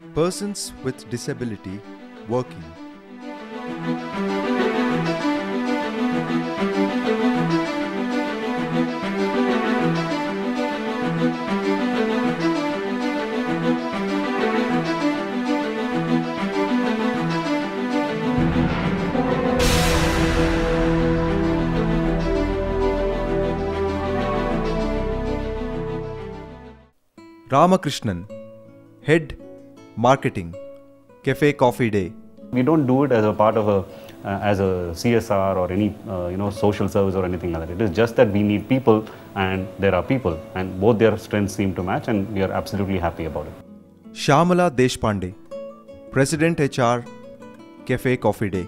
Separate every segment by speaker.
Speaker 1: Persons with disability working. Ramakrishnan, Head Marketing, Cafe Coffee Day.
Speaker 2: We don't do it as a part of as a CSR or any social service or anything like that. It is just that we need people and there are people and both their strengths seem to match and we are absolutely happy about it.
Speaker 1: Shyamala Deshpande, President HR, Cafe Coffee Day.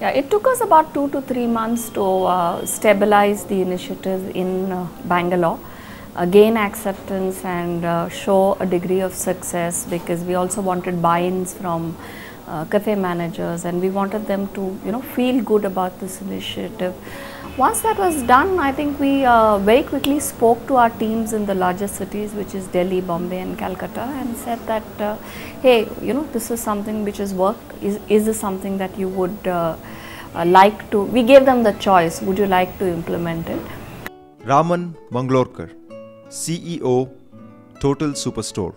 Speaker 3: Yeah, it took us about 2 to 3 months to stabilize the initiative in Bangalore, gain acceptance and show a degree of success, because we also wanted buy-ins from cafe managers and we wanted them to feel good about this initiative. Once that was done, I think we very quickly spoke to our teams in the largest cities, which is Delhi, Bombay and Calcutta, and said that hey, this is something which has worked. Is this something that you would like to? We gave them the choice, would you like to implement it?
Speaker 1: Raman Mangalorkar, CEO, Total Superstore.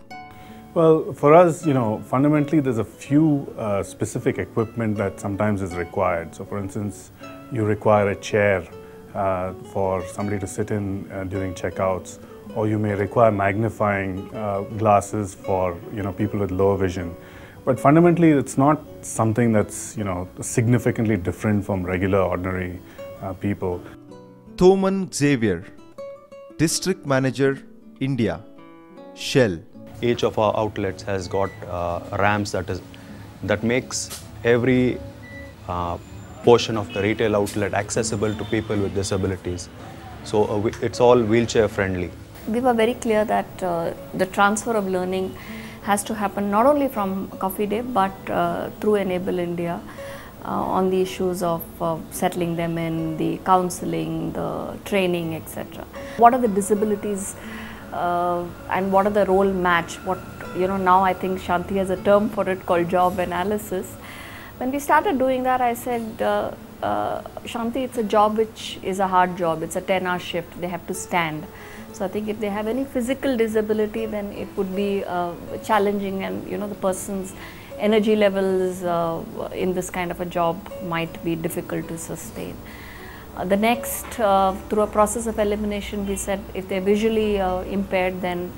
Speaker 4: Well, for us, fundamentally there's a few specific equipment that sometimes is required. So for instance, you require a chair for somebody to sit in during checkouts, or you may require magnifying glasses for people with low vision. But fundamentally, it's not something that's significantly different from regular, ordinary people.
Speaker 1: Thoman Xavier, District Manager, India, Shell.
Speaker 5: Each of our outlets has got ramps that makes every portion of the retail outlet accessible to people with disabilities. So it's all wheelchair friendly.
Speaker 3: We were very clear that the transfer of learning has to happen not only from Coffee Day but through Enable India on the issues of settling them in, the counseling, the training, etc. What are the disabilities and what are the role match? Now I think Shanti has a term for it called job analysis. When we started doing that, I said, Shanti, it's a job which is a hard job. It's a 10-hour shift. They have to stand. So I think if they have any physical disability, then it would be challenging, and the person's energy levels in this kind of a job might be difficult to sustain. The next, through a process of elimination, we said if they're visually impaired, then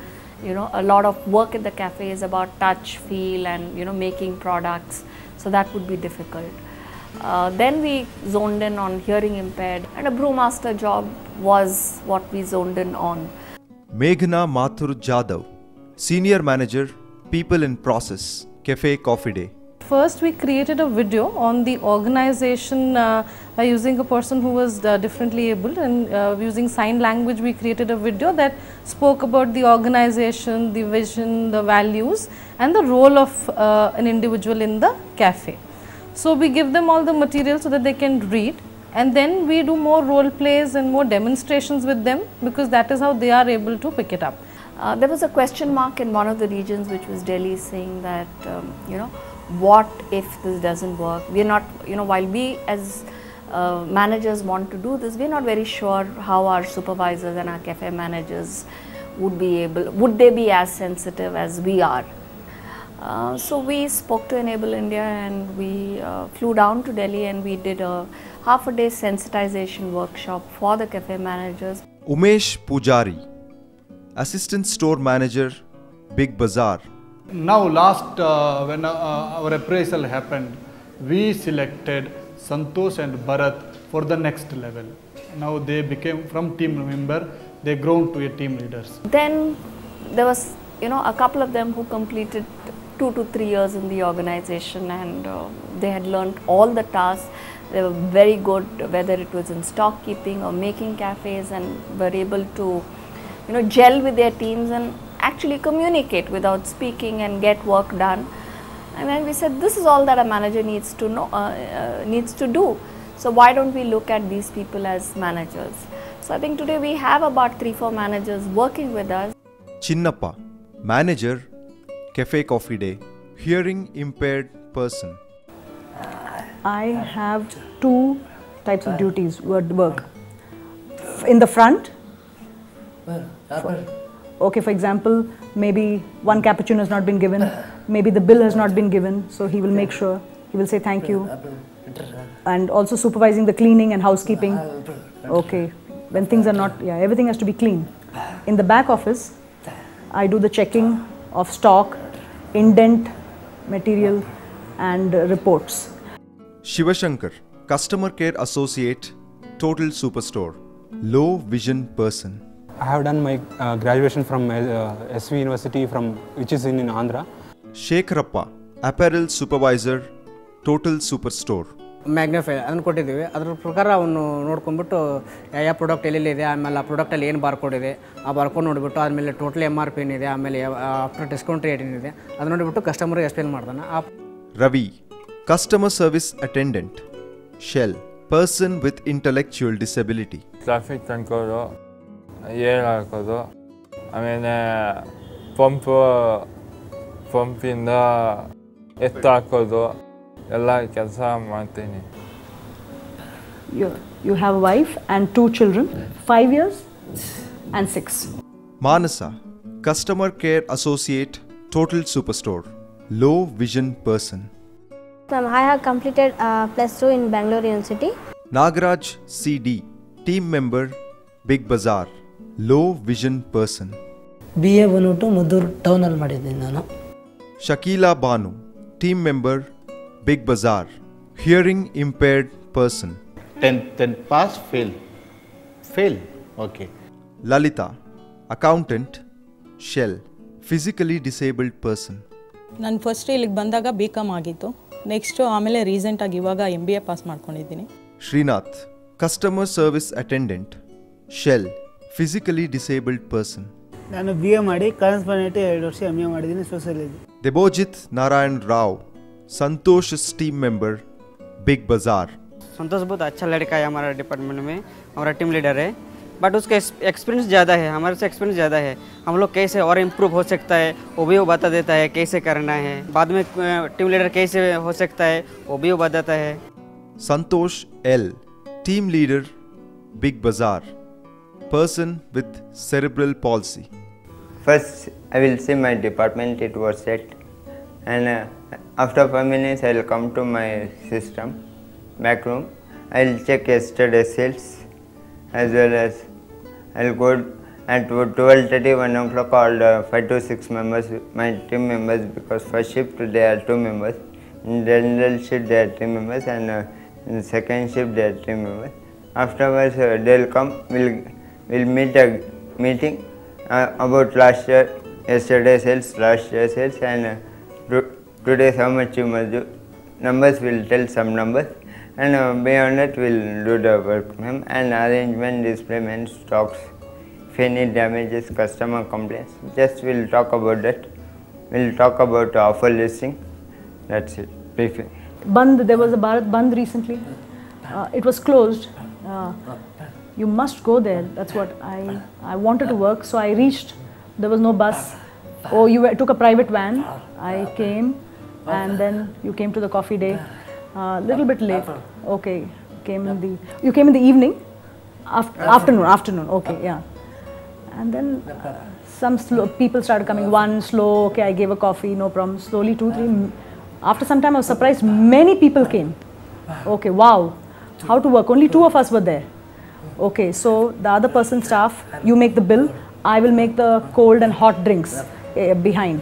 Speaker 3: a lot of work at the cafe is about touch, feel and making products, so that would be difficult. Then we zoned in on hearing impaired, and a brewmaster job was what we zoned in on.
Speaker 1: Meghna Mathur Jadhav, Senior Manager, People in Process, Cafe Coffee Day.
Speaker 6: First, we created a video on the organization by using a person who was differently abled, and using sign language we created a video that spoke about the organization, the vision, the values and the role of an individual in the cafe. So we give them all the material so that they can read, and then we do more role plays and more demonstrations with them, because that is how they are able to pick it up.
Speaker 3: There was a question mark in one of the regions, which was Delhi, saying that what if this doesn't work? We are not, while we as managers want to do this, we are not very sure how our supervisors and our cafe managers would they be as sensitive as we are. So we spoke to Enable India and we flew down to Delhi and we did a half-a-day sensitization workshop for the cafe managers.
Speaker 1: Umesh Pujari, Assistant Store Manager, Big Bazaar.
Speaker 7: Now last when our appraisal happened, we selected Santosh and Bharat for the next level. Now they became from team member, they grown to a team leaders.
Speaker 3: Then there was a couple of them who completed 2 to 3 years in the organization, and they had learned all the tasks. They were very good, whether it was in stock keeping or making cafes, and were able to gel with their teams and actually communicate without speaking and get work done. And then we said, this is all that a manager needs to know, needs to do. So why don't we look at these people as managers? So I think today we have about 3-4 managers working with us.
Speaker 1: Chinnappa, Manager, Cafe Coffee Day, hearing impaired person.
Speaker 8: I have two types of duties work. In the front, okay, for example, maybe one cappuccino has not been given, maybe the bill has not been given, so he will make sure, he will say thank you. And also supervising the cleaning and housekeeping. Okay, when things are not, everything has to be clean. In the back office, I do the checking of stock, indent material and reports.
Speaker 1: Shivashankar, Customer Care Associate, Total Superstore, low vision person.
Speaker 9: I have done my graduation from SV University which is in Andhra.
Speaker 1: Shekharappa, Apparel Supervisor, Total Superstore.
Speaker 10: Magnify ಅದನ್ನು ಕೊಟ್ಟಿದ್ದೀವಿ. ಅದರ ಪ್ರಕಾರ ಅವನು ನೋಡ್ಕೊಂಡ್ಬಿಟ್ಟು ಯಾವ product ಎಲ್ಲೆಲ್ಲಿದೆ, ಆಮೇಲೆ ಆ ಪ್ರಾಡಕ್ಟಲ್ಲಿ ಏನು barcode ಇದೆ, ಆ ಬಾರ್ಕೋಡ್ ನೋಡಿಬಿಟ್ಟು ಆದಮೇಲೆ ಟೋಟಲ್ MRP ಏನಿದೆ, ಆಮೇಲೆ ಆಫ್ಟರ್ ಡಿಸ್ಕೌಂಟ್ ರೇಟ್ ಏನಿದೆ ಅದು ನೋಡಿಬಿಟ್ಟು ಕಸ್ಟಮರ್ಗೆ ಎಕ್ಸ್ಪ್ಲೇನ್ ಮಾಡ್ತಾನೆ.
Speaker 1: Ravi, Customer Service Attendant, Shell, person with intellectual disability.
Speaker 11: Traffic control, air ಹಾಕೋದು, ಆಮೇಲೆ ಪಂಪಿಂದ ಎತ್ತು ಹಾಕೋದು ಎಲ್ಲ ಕೆಲಸ ಮಾಡ್ತೀನಿ.
Speaker 8: You have a wife and 2 children, 5 years and 6.
Speaker 1: Manasa, Customer Care Associate, Total Superstore, low vision person.
Speaker 12: I have completed +2 in Bangalore University.
Speaker 1: Nagaraj CD, team member, Big Bazaar, low vision person.
Speaker 13: BA ಬಂದ್ಬಿಟ್ಟು ಮದ್ದೂರು ಟೌನಲ್ಲಿ ಮಾಡಿದ್ದೀನಿ ನಾನು.
Speaker 1: Shakila Banu, team member, Big Bazaar, hearing impaired person.
Speaker 14: 10 pass, fail, okay.
Speaker 1: Lalita, accountant, Shell, physically disabled person.
Speaker 15: ನಾನು first ಇಲ್ಲಿಗೆ ಬಂದಾಗ BCom ಆಗಿತ್ತು, next ಆಮೇಲೆ ರೀಸೆಂಟಾಗಿ ಇವಾಗ MBA ಪಾಸ್ ಮಾಡ್ಕೊಂಡಿದ್ದೀನಿ.
Speaker 1: Srinath, customer service attendant, Shell, physically disabled person.
Speaker 16: ನಾನು BA ಮಾಡಿ ಕರೆಸ್ಪಾಂಡೆಂಟ್ 2 ವರ್ಷ MA ಮಾಡಿದ್ದೀನಿ sociology.
Speaker 1: Debojit Narayan Rao, Santosh's team member, Big Bazaar.
Speaker 10: संतोष बहुत अच्छा लड़का है हमारा डिपार्टमेंट में, हमारा टीम लीडर है, बट उसका एक्सपीरियंस ज़्यादा है, हमारे से एक्सपीरियंस ज़्यादा है. हम लोग कैसे और इम्प्रूव हो सकता है वो भी वो बता देता है, कैसे करना है. बाद में टीम लीडर कैसे हो सकता है वो भी वो बताता है.
Speaker 1: Santosh L, team leader, Big Bazaar, person with cerebral palsy.
Speaker 17: First, I will see my department, it was set, and after 5 minutes I will come to my system, back room. I will check yesterday's sales, as well as I will go at 12:30, 1 o'clock, all 5 to 6 members, my team members, because first shift they are 2 members, in general shift they are 3 members, and in second shift they are 3 members. Afterwards they will come, we'll meet a meeting about yesterday's sales, last year's sales, and today how much you must do. Numbers will tell some numbers, and beyond that we'll do the work, ma'am, and arrangement, displacement, stocks, if any damages, customer complaints, just we'll talk about that. We'll talk about offer listing, that's it, briefly.
Speaker 8: Band, there was a Bharat Band recently. It was closed. You must go there. That's what I wanted to work, so I reached. There was no bus. Oh, you took a private van. I came, and then you came to the coffee day. Little bit late. Okay, you came in the evening, afternoon. Okay, yeah. And then some people started coming. One slow. Okay, I gave a coffee, no problem. Slowly 2, 3. After some time, I was surprised. Many people came. Okay, wow. How to work? Only 2 of us were there. Okay, so the other person's staff, you make the bill. I will make the cold and hot drinks behind.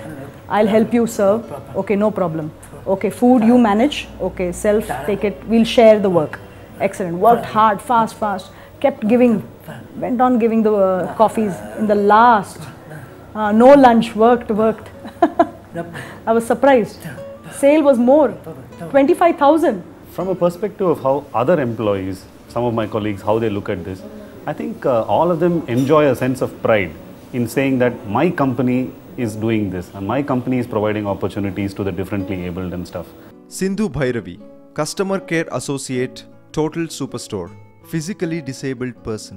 Speaker 8: I'll help you serve. Okay, no problem. Okay, food you manage. Okay, self, take it. We'll share the work. Excellent. Worked hard, fast. Kept giving, went on giving the coffees in the last. No lunch, worked. I was surprised. Sale was more, 25,000.
Speaker 2: From a perspective of how other employees, some of my colleagues, how they look at this, I think all of them enjoy a sense of pride in saying that my company is doing this and my company is providing opportunities to the differently abled and stuff.
Speaker 1: Sindhu Bhairavi, Customer Care Associate, Total Superstore, physically disabled person.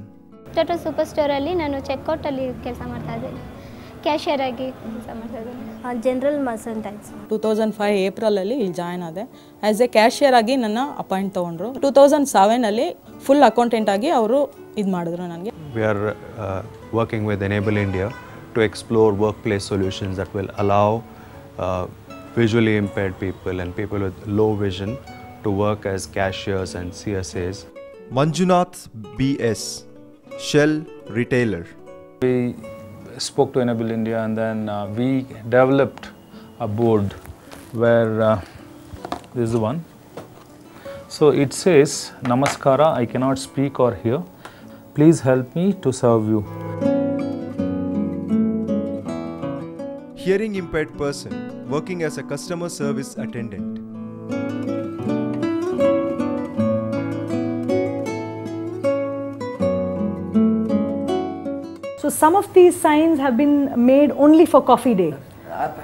Speaker 12: Total Superstore ಅಲ್ಲಿ ನಾನು checkout ಅಲ್ಲಿ ಕೆಲಸ ಮಾಡ್ತಾ ಇದ್ದೆ. Cashier ಆಗಿ ಕೆಲಸ ಮಾಡ್ತಾ ಇದ್ದೀನಿ ಜನರಲ್ ಮರ್ಸೆಂಟೈಸ್
Speaker 15: 2005 ಏಪ್ರಿಲಲ್ಲಿ ಇಲ್ಲಿ ಜಾಯ್ನ್ ಆದೆ ಆ್ಯಸ್ ಎ ಕ್ಯಾಶಿಯರ್ ಆಗಿ ನನ್ನ ಅಪಾಯಿಂಟ್ ತೊಗೊಂಡ್ರು 2007ಅಲ್ಲಿ ಫುಲ್ ಅಕೌಂಟೆಂಟ್ ಆಗಿ ಅವರು ಇದು ಮಾಡಿದ್ರು ನನಗೆ
Speaker 5: We are working with Enable India to explore workplace solutions that will allow visually impaired people and people with low vision to work as cashiers and CSAs.
Speaker 1: Manjunath B.S., Shell Retailer.
Speaker 18: We spoke to Enable India and then we developed a board where this is the one. So it says, Namaskara, I cannot speak or hear. Please help me to serve you.
Speaker 1: Hearing impaired person working as a customer service attendant.
Speaker 8: So some of these signs have been made only for coffee day.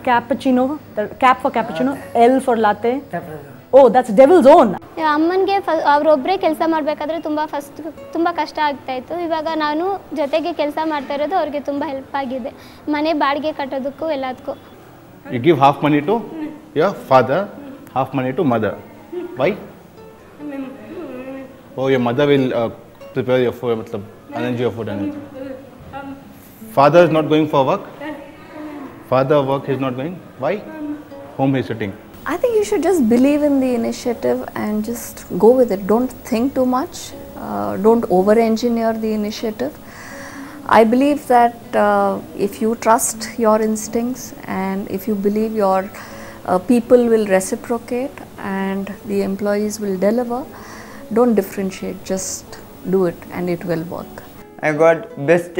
Speaker 8: Cappuccino, the cap for cappuccino, L for latte. Oh, that's devil's own.
Speaker 12: ಅಮ್ಮನಿಗೆ ಅವರೊಬ್ಬರೇ ಕೆಲಸ ಮಾಡಬೇಕಾದ್ರೆ ತುಂಬ ಕಷ್ಟ ಆಗ್ತಾ ಇತ್ತು. ಇವಾಗ ನಾನು ಜೊತೆಗೆ ಕೆಲಸ ಮಾಡ್ತಾ ಇರೋದು ಅವ್ರಿಗೆ ತುಂಬ ಹೆಲ್ಪ್ ಆಗಿದೆ. ಮನೆ ಬಾಡಿಗೆ ಕಟ್ಟೋದಕ್ಕೂ ಎಲ್ಲದಕ್ಕೂ.
Speaker 14: You give half money to your father, half money to mother. Why? Oh, your mother will prepare your food, arrange your food and father is not going for work. Father work is not going. Why? Home he is sitting.
Speaker 3: I think you should just believe in the initiative and just go with it. Don't think too much. Don't over-engineer the initiative. I believe that if you trust your instincts and if you believe your people will reciprocate and the employees will deliver, don't differentiate. Just do it and it will work.
Speaker 17: I got best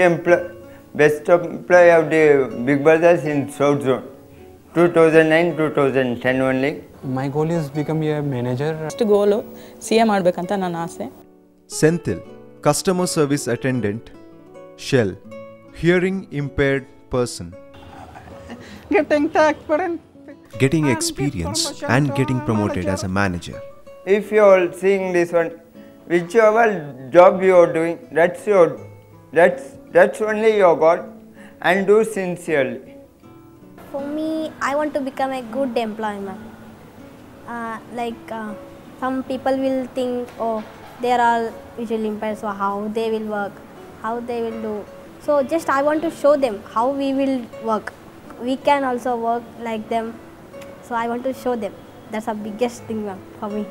Speaker 17: employee of the Big Brothers in South Zone. 2009-2010 only.
Speaker 9: My goal is become a manager.
Speaker 15: Next goal CA ಮಾಡಬೇಕಂತ ನನ್ನ ಆಸೆ.
Speaker 1: Senthil, customer service attendant. Shell, hearing impaired person. Getting experience and getting promoted as a manager.
Speaker 17: If you are seeing this one, whichever job you are doing, that's only your goal, and do sincerely.
Speaker 12: For me, I want to become a good employee. Some people will think, oh, they are all visually impaired, so how they will work, how they will do. So just I want to show them how we will work. We can also work like them. So I want to show them. That's the biggest thing for me.